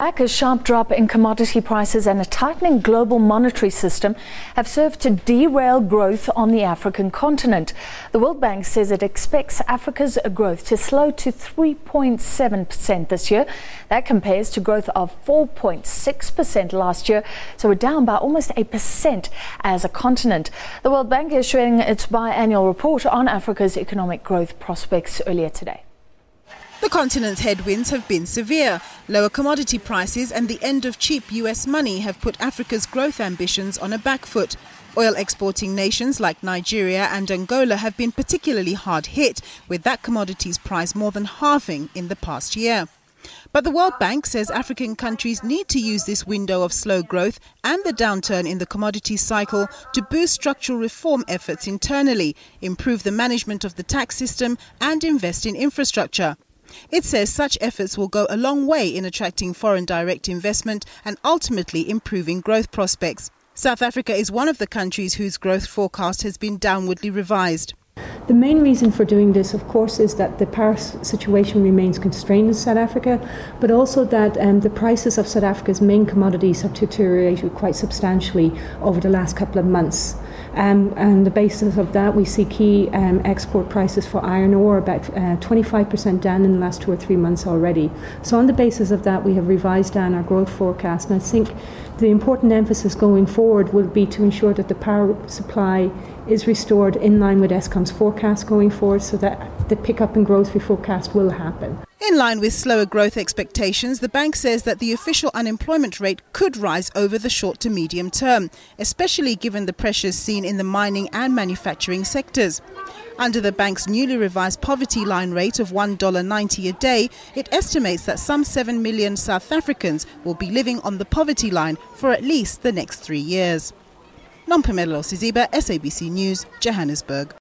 A sharp drop in commodity prices and a tightening global monetary system have served to derail growth on the African continent. The World Bank says it expects Africa's growth to slow to 3.7% this year. That compares to growth of 4.6% last year, so we're down by almost 8% as a continent. The World Bank is issuing its biannual report on Africa's economic growth prospects earlier today. The continent's headwinds have been severe. Lower commodity prices and the end of cheap US money have put Africa's growth ambitions on a back foot. Oil exporting nations like Nigeria and Angola have been particularly hard hit, with that commodity's price more than halving in the past year. But the World Bank says African countries need to use this window of slow growth and the downturn in the commodities cycle to boost structural reform efforts internally, improve the management of the tax system and invest in infrastructure. It says such efforts will go a long way in attracting foreign direct investment and ultimately improving growth prospects. South Africa is one of the countries whose growth forecast has been downwardly revised. The main reason for doing this, of course, is that the power situation remains constrained in South Africa, but also that the prices of South Africa's main commodities have deteriorated quite substantially over the last couple of months. On the basis of that, we see key export prices for iron ore about 25% down in the last 2 or 3 months already. So on the basis of that, we have revised down our growth forecast, and I think the important emphasis going forward will be to ensure that the power supply is restored in line with Eskom's forecast going forward, so that the pickup in growth we forecast will happen. In line with slower growth expectations, the bank says that the official unemployment rate could rise over the short to medium term, especially given the pressures seen in the mining and manufacturing sectors. Under the bank's newly revised poverty line rate of $1.90 a day, it estimates that some 7 million South Africans will be living on the poverty line for at least the next 3 years. Nompumelelo Siziba, SABC News, Johannesburg.